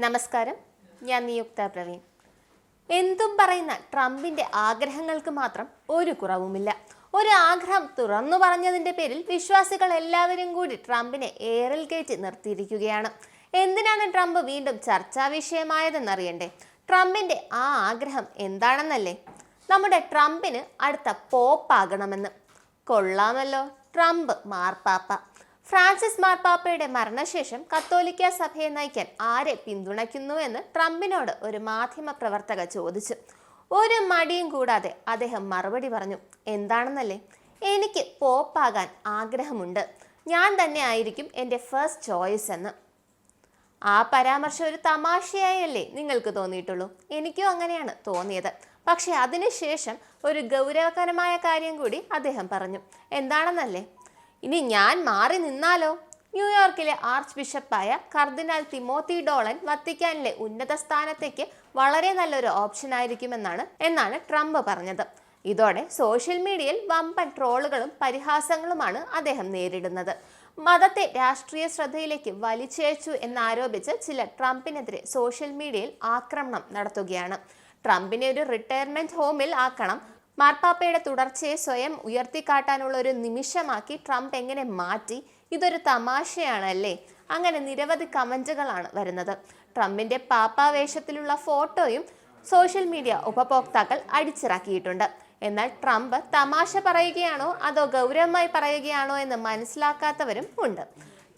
നമസ്കാരം, ഞാൻ നിയുക്ത പ്രവീൺ. എന്തും പറയുന്ന ട്രംപിന്റെ ആഗ്രഹങ്ങൾക്ക് മാത്രം ഒരു കുറവുമില്ല. ഒരു ആഗ്രഹം തുറന്നു പറഞ്ഞതിന്റെ പേരിൽ വിശ്വാസികൾ എല്ലാവരും കൂടി ട്രംപിനെ എയറിൽ കയറ്റി നിർത്തിയിരിക്കുകയാണ്. എന്തിനാണ് ട്രംപ് വീണ്ടും ചർച്ചാ വിഷയമായതെന്നറിയണ്ടേ? ട്രംപിന്റെ ആ ആഗ്രഹം എന്താണെന്നല്ലേ? നമ്മുടെ ട്രംപിന് അടുത്ത പോപ്പാകണമെന്ന്. കൊള്ളാമല്ലോ, ട്രംപ് മാർപ്പാപ്പ. ഫ്രാൻസിസ് മാർപ്പാപ്പയുടെ മരണശേഷം കത്തോലിക്ക സഭയെ നയിക്കാൻ ആരെ പിന്തുണയ്ക്കുന്നുവെന്ന് ട്രംപിനോട് ഒരു മാധ്യമ പ്രവർത്തക ചോദിച്ചു. ഒരു മടിയും കൂടാതെ അദ്ദേഹം മറുപടി പറഞ്ഞു. എന്താണെന്നല്ലേ? എനിക്ക് പോപ്പാകാൻ ആഗ്രഹമുണ്ട്, ഞാൻ തന്നെ ആയിരിക്കും എൻ്റെ ഫസ്റ്റ് ചോയ്സ് എന്ന്. ആ പരാമർശം ഒരു തമാശയായല്ലേ നിങ്ങൾക്ക് തോന്നിയിട്ടുള്ളൂ? എനിക്കും അങ്ങനെയാണ് തോന്നിയത്. പക്ഷെ അതിനുശേഷം ഒരു ഗൗരവകരമായ കാര്യം കൂടി അദ്ദേഹം പറഞ്ഞു. എന്താണെന്നല്ലേ? ഇനി ഞാൻ മാറി നിന്നാലോ? ന്യൂയോർക്കിലെ ആർച്ച് ബിഷപ്പായ കർദിനാൾ തിമോത്തി ഡോളൻ വത്തിക്കാനിലെ ഉന്നത സ്ഥാനത്തേക്ക് വളരെ നല്ലൊരു ഓപ്ഷൻ ആയിരിക്കുമെന്നാണ് ട്രംപ് പറഞ്ഞത്. ഇതോടെ സോഷ്യൽ മീഡിയയിൽ വമ്പൻ ട്രോളുകളും പരിഹാസങ്ങളുമാണ് അദ്ദേഹം നേരിടുന്നത്. മതത്തെ രാഷ്ട്രീയ ശ്രദ്ധയിലേക്ക് വലിച്ചയച്ചു എന്നാരോപിച്ച് ചിലർ ട്രംപിനെതിരെ സോഷ്യൽ മീഡിയയിൽ ആക്രമണം നടത്തുകയാണ്. ട്രംപിനെ ഒരു റിട്ടയർമെന്റ് ഹോമിൽ ആക്കണം, മാർപ്പാപ്പയുടെ തുടർച്ചയെ സ്വയം ഉയർത്തിക്കാട്ടാനുള്ള ഒരു നിമിഷമാക്കി ട്രംപ് എങ്ങനെ മാറ്റി, ഇതൊരു തമാശയാണല്ലേ? അങ്ങനെ നിരവധി കമന്റുകളാണ് വരുന്നത്. ട്രംപിന്റെ പാപ്പാവേഷത്തിലുള്ള ഫോട്ടോയും സോഷ്യൽ മീഡിയ ഉപഭോക്താക്കൾ അടിച്ചിറക്കിയിട്ടുണ്ട്. എന്നാൽ ട്രംപ് തമാശ പറയുകയാണോ അതോ ഗൗരവമായി പറയുകയാണോ എന്ന് മനസ്സിലാക്കാത്തവരും ഉണ്ട്.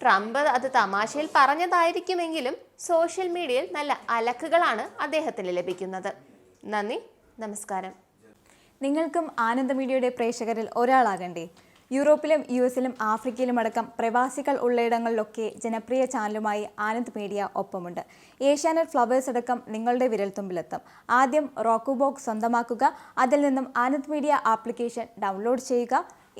ട്രംപ് അത് തമാശയിൽ പറഞ്ഞതായിരിക്കുമെങ്കിലും സോഷ്യൽ മീഡിയയിൽ നല്ല അലക്കുകളാണ് അദ്ദേഹത്തിന് ലഭിക്കുന്നത്. നന്ദി, നമസ്കാരം. നിങ്ങൾക്കും ആനന്ദ മീഡിയയുടെ പ്രേക്ഷകരിൽ ഒരാളാകണ്ടേ? യൂറോപ്പിലും US-ലും ആഫ്രിക്കയിലും അടക്കം പ്രവാസികൾ ഉള്ളയിടങ്ങളിലൊക്കെ ജനപ്രിയ ചാനലുമായി ആനന്ദ് മീഡിയ ഒപ്പമുണ്ട്. ഏഷ്യാനെറ്റ് ഫ്ലവേഴ്സ് അടക്കം നിങ്ങളുടെ വിരൽത്തുമ്പിലെത്തും. ആദ്യം റോക്കു ബോക്സ് സ്വന്തമാക്കുക, അതിൽ നിന്നും ആനന്ദ് മീഡിയ ആപ്ലിക്കേഷൻ ഡൗൺലോഡ് ചെയ്യുക,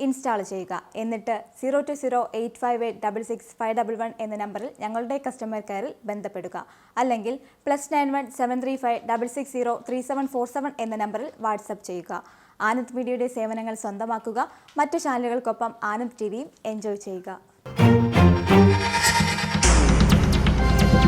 ഇൻസ്റ്റാൾ ചെയ്യുക. എന്നിട്ട് 0208586651 എന്ന നമ്പറിൽ ഞങ്ങളുടെ കസ്റ്റമർ കെയറിൽ ബന്ധപ്പെടുക. അല്ലെങ്കിൽ +91 735 660 3747 എന്ന നമ്പറിൽ വാട്സപ്പ് ചെയ്യുക. ആനന്ദ് മീഡിയയുടെ സേവനങ്ങൾ സ്വന്തമാക്കുക. മറ്റു ചാനലുകൾക്കൊപ്പം ആനന്ദ് TVയും എൻജോയ് ചെയ്യുക.